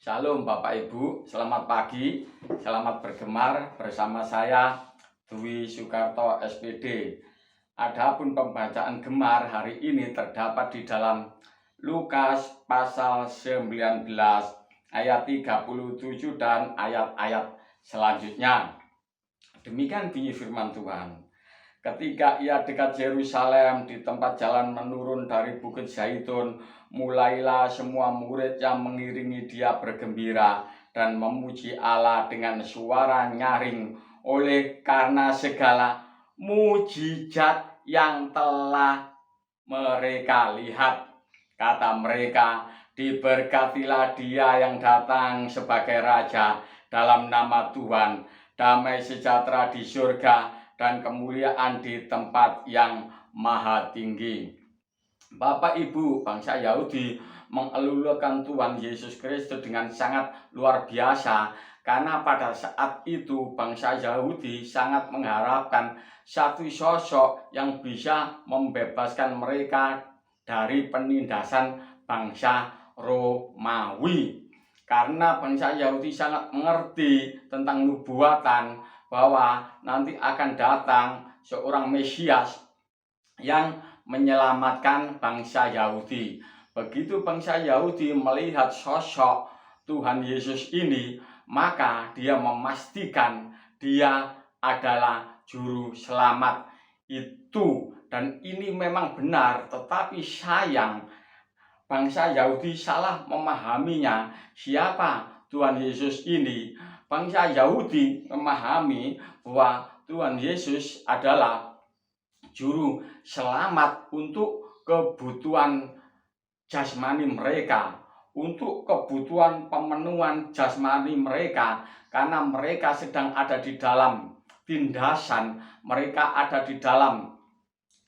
Shalom Bapak Ibu, selamat pagi, selamat bergemar bersama saya Dwi Soekarto SPD. Adapun pembacaan gemar hari ini terdapat di dalam Lukas pasal 19 ayat 37 dan ayat-ayat selanjutnya. Demikian bunyi firman Tuhan. Ketika ia dekat Yerusalem di tempat jalan menurun dari Bukit Zaitun, mulailah semua murid yang mengiringi dia bergembira dan memuji Allah dengan suara nyaring oleh karena segala mujizat yang telah mereka lihat. Kata mereka, diberkatilah dia yang datang sebagai raja dalam nama Tuhan, damai sejahtera di surga dan kemuliaan di tempat yang maha tinggi. Bapak Ibu, bangsa Yahudi mengelulukan Tuhan Yesus Kristus dengan sangat luar biasa, karena pada saat itu bangsa Yahudi sangat mengharapkan satu sosok yang bisa membebaskan mereka dari penindasan bangsa Romawi. Karena bangsa Yahudi sangat mengerti tentang nubuatan bahwa nanti akan datang seorang Mesias yang menyelamatkan bangsa Yahudi. Begitu bangsa Yahudi melihat sosok Tuhan Yesus ini, maka dia memastikan dia adalah juru selamat itu. Dan ini memang benar, tetapi sayang bangsa Yahudi salah memahaminya siapa Tuhan Yesus ini. Bangsa Yahudi memahami bahwa Tuhan Yesus adalah juru selamat untuk kebutuhan jasmani mereka, untuk kebutuhan pemenuhan jasmani mereka, karena mereka sedang ada di dalam tindasan, mereka ada di dalam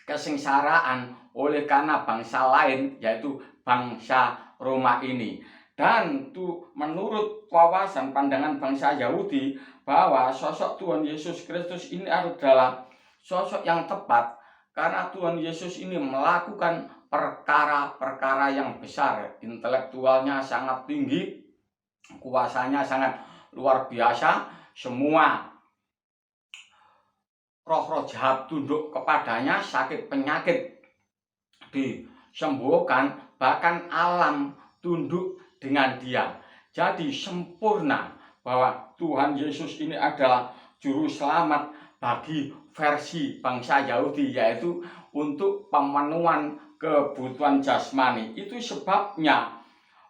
kesengsaraan oleh karena bangsa lain, yaitu bangsa Roma ini. Dan menurut wawasan pandangan bangsa Yahudi bahwa sosok Tuhan Yesus Kristus ini adalah sosok yang tepat, karena Tuhan Yesus ini melakukan perkara-perkara yang besar, intelektualnya sangat tinggi, kuasanya sangat luar biasa. Semua roh-roh jahat tunduk kepadanya, sakit penyakit disembuhkan, bahkan alam tunduk dengan dia. Jadi sempurna bahwa Tuhan Yesus ini adalah juru selamat bagi versi bangsa Yahudi, yaitu untuk pemenuhan kebutuhan jasmani. Itu sebabnya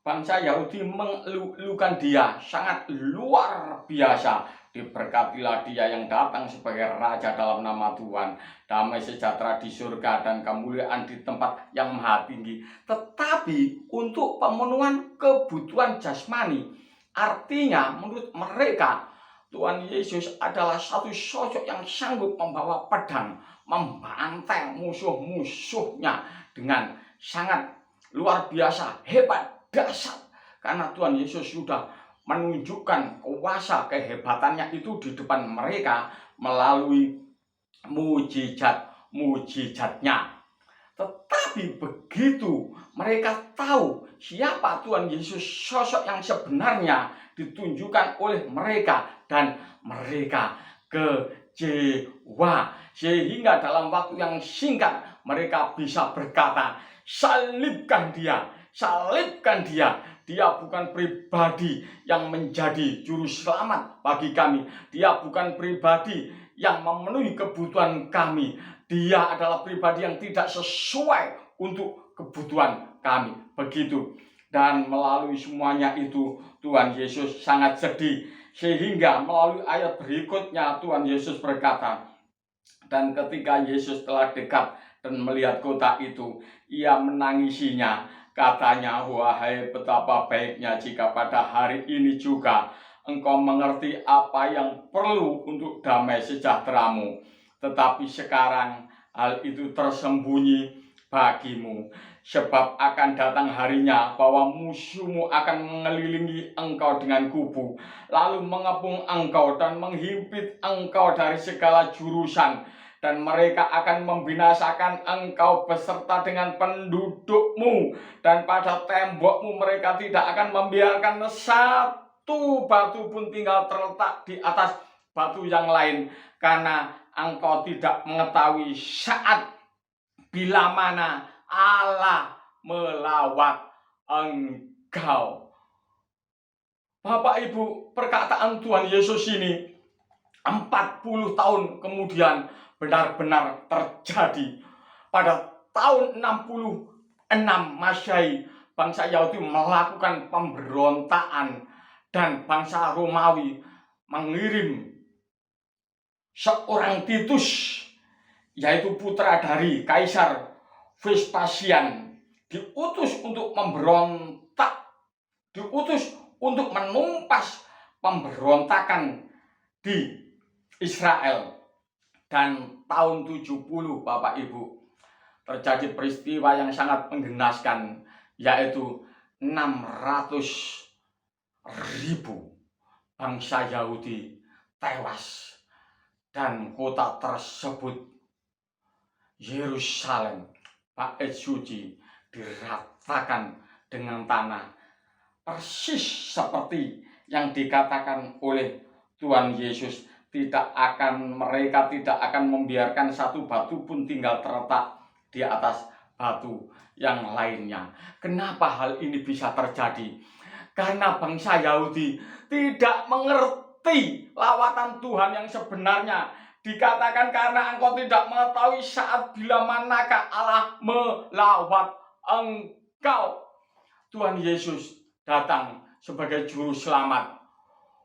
bangsa Yahudi mengeluhkan dia sangat luar biasa. Diberkatilah dia yang datang sebagai raja dalam nama Tuhan, damai sejahtera di surga dan kemuliaan di tempat yang maha tinggi. Tetapi untuk pemenuhan kebutuhan jasmani, artinya menurut mereka Tuhan Yesus adalah satu sosok yang sanggup membawa pedang, membantai musuh-musuhnya dengan sangat luar biasa, hebat, dahsyat. Karena Tuhan Yesus sudah menunjukkan kuasa kehebatannya itu di depan mereka melalui mujizat-mujizatnya. Tetapi begitu mereka tahu siapa Tuhan Yesus, sosok yang sebenarnya ditunjukkan oleh mereka, dan mereka kecewa, sehingga dalam waktu yang singkat mereka bisa berkata, salibkan dia, salibkan dia. Dia bukan pribadi yang menjadi juru selamat bagi kami. Dia bukan pribadi yang memenuhi kebutuhan kami. Dia adalah pribadi yang tidak sesuai untuk kebutuhan kami. Begitu. Dan melalui semuanya itu Tuhan Yesus sangat sedih. Sehingga melalui ayat berikutnya Tuhan Yesus berkata, dan ketika Yesus telah dekat dan melihat kota itu, ia menangisinya. Katanya, wahai betapa baiknya jika pada hari ini juga engkau mengerti apa yang perlu untuk damai sejahteramu. Tetapi sekarang hal itu tersembunyi bagimu. Sebab akan datang harinya bahwa musuhmu akan mengelilingi engkau dengan kubu, lalu mengepung engkau dan menghimpit engkau dari segala jurusan. dan mereka akan membinasakan engkau beserta dengan pendudukmu, dan pada tembokmu mereka tidak akan membiarkan satu batu pun tinggal terletak di atas batu yang lain, karena engkau tidak mengetahui saat bila mana Allah melawat engkau. Bapak Ibu, perkataan Tuhan Yesus ini 40 tahun kemudian benar-benar terjadi. Pada tahun 66 Masehi, bangsa Yahudi melakukan pemberontakan dan bangsa Romawi mengirim seorang Titus, yaitu putra dari Kaisar Vespasian, diutus untuk memberontak, diutus untuk menumpas pemberontakan di Israel. Dan tahun 70, Bapak Ibu, terjadi peristiwa yang sangat menggenaskan, yaitu 600.000 bangsa Yahudi tewas, dan kota tersebut, Yerusalem, bait suci, diratakan dengan tanah, persis seperti yang dikatakan oleh Tuhan Yesus. Mereka tidak akan membiarkan satu batu pun tinggal terletak di atas batu yang lainnya. Kenapa hal ini bisa terjadi? Karena bangsa Yahudi tidak mengerti lawatan Tuhan yang sebenarnya. Dikatakan karena engkau tidak mengetahui saat bila manakah Allah melawat engkau. Tuhan Yesus datang sebagai juru selamat,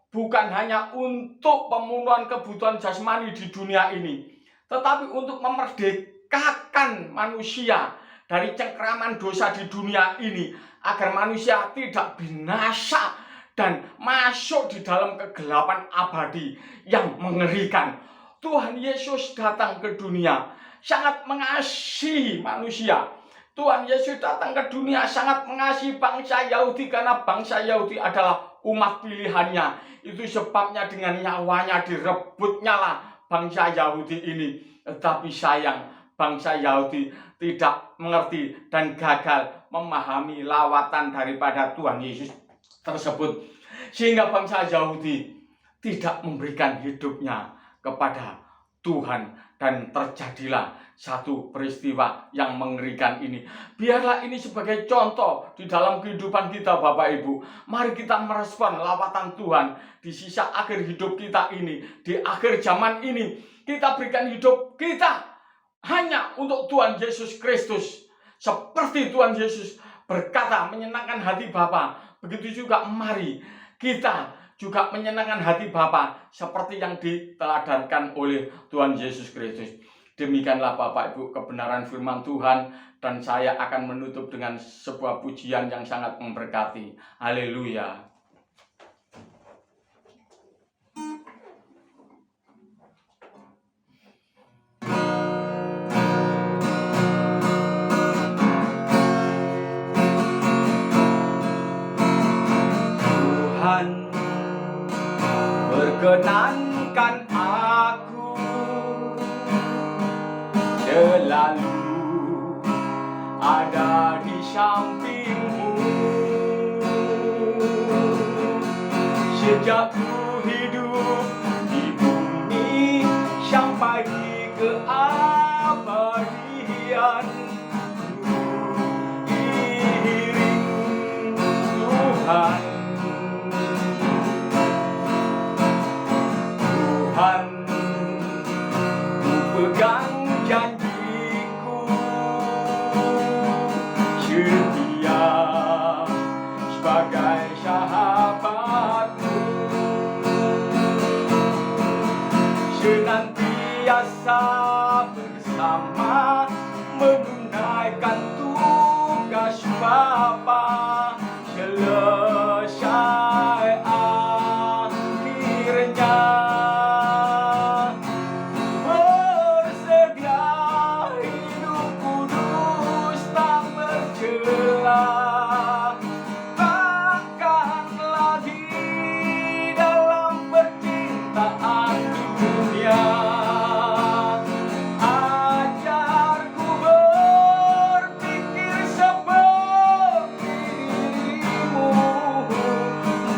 bukan hanya untuk pemenuhan kebutuhan jasmani di dunia ini, tetapi untuk memerdekakan manusia dari cengkraman dosa di dunia ini, agar manusia tidak binasa dan masuk di dalam kegelapan abadi yang mengerikan. Tuhan Yesus datang ke dunia sangat mengasihi manusia. Tuhan Yesus datang ke dunia sangat mengasihi bangsa Yahudi, karena bangsa Yahudi adalah umat pilihannya. Itu sebabnya dengan nyawanya direbutnya lah bangsa Yahudi ini. Tetapi sayang, bangsa Yahudi tidak mengerti dan gagal memahami lawatan daripada Tuhan Yesus tersebut, sehingga bangsa Yahudi tidak memberikan hidupnya kepada Tuhan, dan terjadilah satu peristiwa yang mengerikan ini. Biarlah ini sebagai contoh di dalam kehidupan kita, Bapak Ibu. Mari kita merespon lawatan Tuhan di sisa akhir hidup kita ini, di akhir zaman ini. Kita berikan hidup kita hanya untuk Tuhan Yesus Kristus. Seperti Tuhan Yesus berkata menyenangkan hati Bapa, begitu juga mari kita juga menyenangkan hati Bapa seperti yang diteladankan oleh Tuhan Yesus Kristus. Demikianlah Bapak Ibu kebenaran firman Tuhan, dan saya akan menutup dengan sebuah pujian yang sangat memberkati. Haleluya. Tuhan berkenankan aku selalu ada di sampingmu. Sejak ku hidup di bumi sampai ke abadian, ku iring Tuhan. Tuhan, ku pegang janjiku setia sebagai sahabatmu, senantiasa bersama menunaikan tugas Bapa selesai akhirnya. Bahkan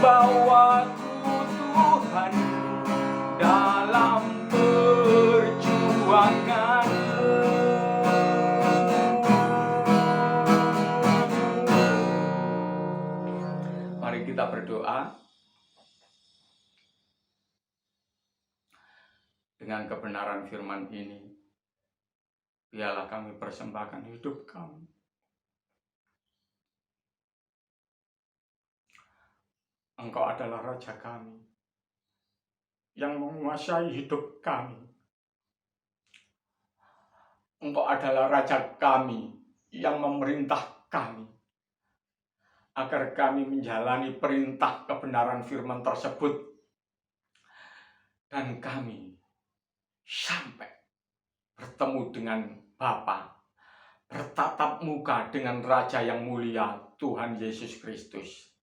bawaku Tuhan dalam perjuanganmu. Mari kita berdoa. Dengan kebenaran firman ini, biarlah kami persembahkan hidup kami. Engkau adalah Raja kami, yang menguasai hidup kami. Engkau adalah Raja kami, yang memerintah kami, agar kami menjalani perintah kebenaran firman tersebut. Dan kami sampai bertemu dengan Bapa, bertatap muka dengan Raja yang mulia, Tuhan Yesus Kristus.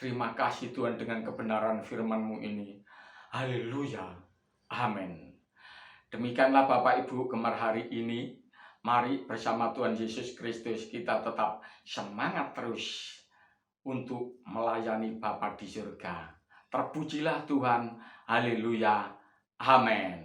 Terima kasih Tuhan dengan kebenaran firman-Mu ini. Haleluya. Amin. Demikianlah Bapak Ibu Gemar hari ini. Mari bersama Tuhan Yesus Kristus kita tetap semangat terus untuk melayani Bapa di surga. Terpujilah Tuhan. Haleluya. Amin.